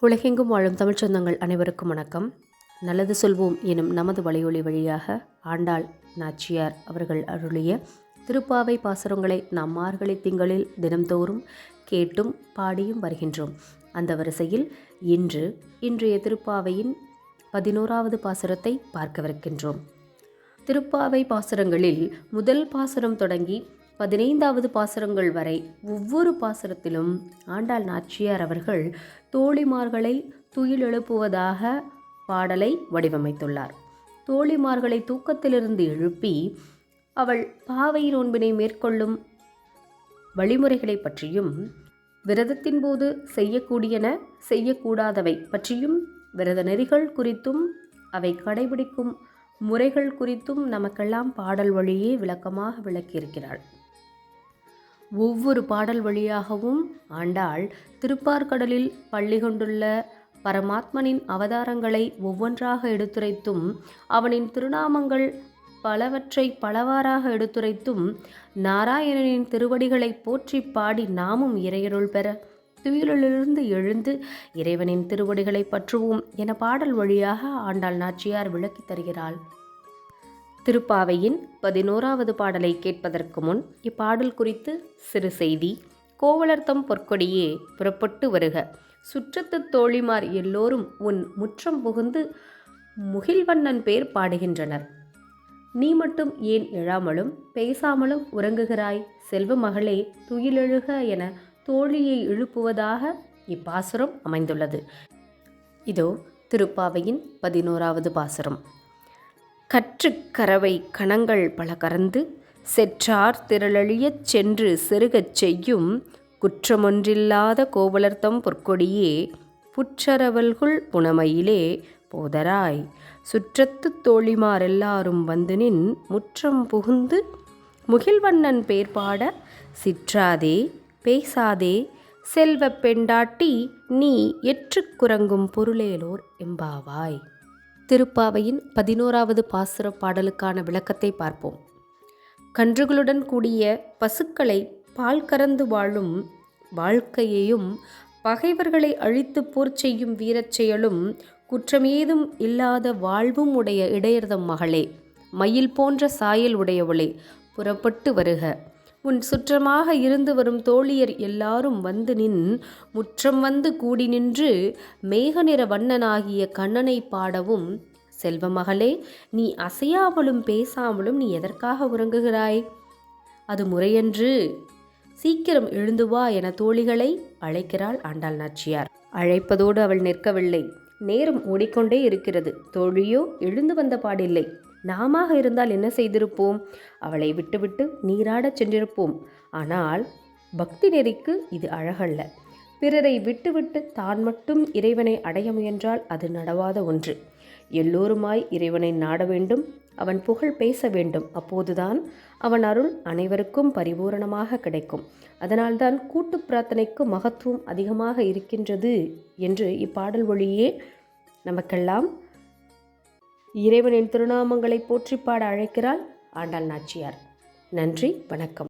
உலகெங்கும் வாழும் தமிழ்ச் சொந்தங்கள் அனைவருக்கும் வணக்கம். நல்லது சொல்வோம் எனும் நமது வலையொலி வழியாக ஆண்டாள் நாச்சியார் அவர்கள் அருளிய திருப்பாவை பாசுரங்களை நாம் மார்கழி திங்களில் தினம்தோறும் கேட்டும் பாடியும் வருகின்றோம். அந்த வரிசையில் இன்றைய திருப்பாவையின் 11வது பாசுரத்தை பார்க்கவிருக்கின்றோம். திருப்பாவை பாசுரங்களில் முதல் பாசுரம் தொடங்கி 15வது பாசுரங்கள் வரை ஒவ்வொரு பாசுரத்திலும் ஆண்டாள் நாச்சியார் அவர்கள் தோழிமார்களை துயில் எழுப்புவதாக பாடலை வடிவமைத்துள்ளார். தோழிமார்களை தூக்கத்திலிருந்து எழுப்பி அவள் பாவை நோன்பினை மேற்கொள்ளும் வழிமுறைகளை பற்றியும், விரதத்தின் போது செய்யக்கூடியன செய்யக்கூடாதவை பற்றியும், விரத நெறிகள் குறித்தும் அவை கடைபிடிக்கும் முறைகள் குறித்தும் நமக்கெல்லாம் பாடல் வழியே விளக்கமாக விளக்கியிருக்கிறாள். ஒவ்வொரு பாடல் வழியாகவும் ஆண்டாள் திருப்பார்கடலில் பள்ளி கொண்டுள்ள பரமாத்மனின் அவதாரங்களை ஒவ்வொன்றாக எடுத்துரைத்தும், அவனின் திருநாமங்கள் பலவற்றை பலவாறாக எடுத்துரைத்தும், நாராயணனின் திருவடிகளை போற்றி பாடி நாமும் இறையருள் பெற துயிலிலிருந்து எழுந்து இறைவனின் திருவடிகளை பற்றுவோம் என பாடல் வழியாக ஆண்டாள் நாச்சியார் விளக்கி தருகிறாள். திருப்பாவையின் 11வது பாடலை கேட்பதற்கு முன் இப்பாடல் குறித்து சிறு செய்தி. கோவலர்தம் பொற்கொடியே புறப்பட்டு வருக, சுற்றத்து தோழிமார் எல்லோரும் உன் முற்றம் புகுந்து முகில்வண்ணன் பேர் பாடுகின்றனர். நீ மட்டும் ஏன் எழாமலும் பேசாமலும் உறங்குகிறாய்? செல்வ மகளே, துயிலெழுக என தோழியை எழுப்புவதாக இப்பாசுரம் அமைந்துள்ளது. இதோ திருப்பாவையின் 11வது பாசுரம். கற்றுக் கரவை கணங்கள் பல கறந்து செற்றார் திரளழியச் சென்று செருகச் செய்யும் குற்றமொன்றில்லாத கோவலர்தம் பொற்கொடியே புற்றரவல்குள் புனமையிலே போதராய் சுற்றத்து தோழிமாரெல்லாரும் வந்து நின் முற்றம் புகுந்து முகில்வண்ணன் பேர் பாட சிற்றாதே பேசாதே செல்வ பெண்டாட்டி நீ எற்றுக் குரங்கும் பொருளேலோர் எம்பாவாய். திருப்பாவையின் 11வது பாசுர பாடலுக்கான விளக்கத்தை பார்ப்போம். கன்றுகளுடன் கூடிய பசுக்களை பால் கறந்து வாழும் வாழ்க்கையையும், பகைவர்களை அழித்து போர் செய்யும் வீரச் செயலும், குற்றமேதும் இல்லாத வாழ்வும் உடைய இடையர்தம் மகளே, மயில் போன்ற சாயல் உடையவளே, புறப்பட்டு வருக. உன் சுற்றமாக இருந்து வரும் தோழியர் எல்லாரும் வந்து நின் முற்றம் வந்து கூடி நின்று மேகநிற வண்ணனாகிய கண்ணனை பாடவும். செல்வ மகளே, நீ அசையாமலும் பேசாமலும் நீ எதற்காக உறங்குகிறாய்? அது முறையன்று, சீக்கிரம் எழுந்து வா என தோழிகளை அழைக்கிறாள் ஆண்டாள் நாச்சியார். அழைப்பதோடு அவள் நிற்கவில்லை. நேரம் ஓடிக்கொண்டே இருக்கிறது. தோழியோ எழுந்து வந்த பாடில்லை. நாம இருந்தால் என்ன செய்திருப்போம்? அவளை விட்டுவிட்டு நீராடச் சென்றிருப்போம். ஆனால் பக்தி நெறிக்கு இது அழகல்ல. பிறரை விட்டுவிட்டு தான் மட்டும் இறைவனை அடைய முயன்றால் அது நடவாத ஒன்று. எல்லோருமாய் இறைவனை நாட வேண்டும், அவன் புகழ் பேச வேண்டும். அப்போதுதான் அவன் அருள் அனைவருக்கும் பரிபூரணமாக கிடைக்கும். அதனால்தான் கூட்டு பிரார்த்தனைக்கு மகத்துவம் அதிகமாக இருக்கின்றது என்று இப்பாடல் வழியே நமக்கெல்லாம் இறைவனின் திருநாமங்களை போற்றி பாட அழைக்கிறாள் ஆண்டாள் நாச்சியார். நன்றி, வணக்கம்.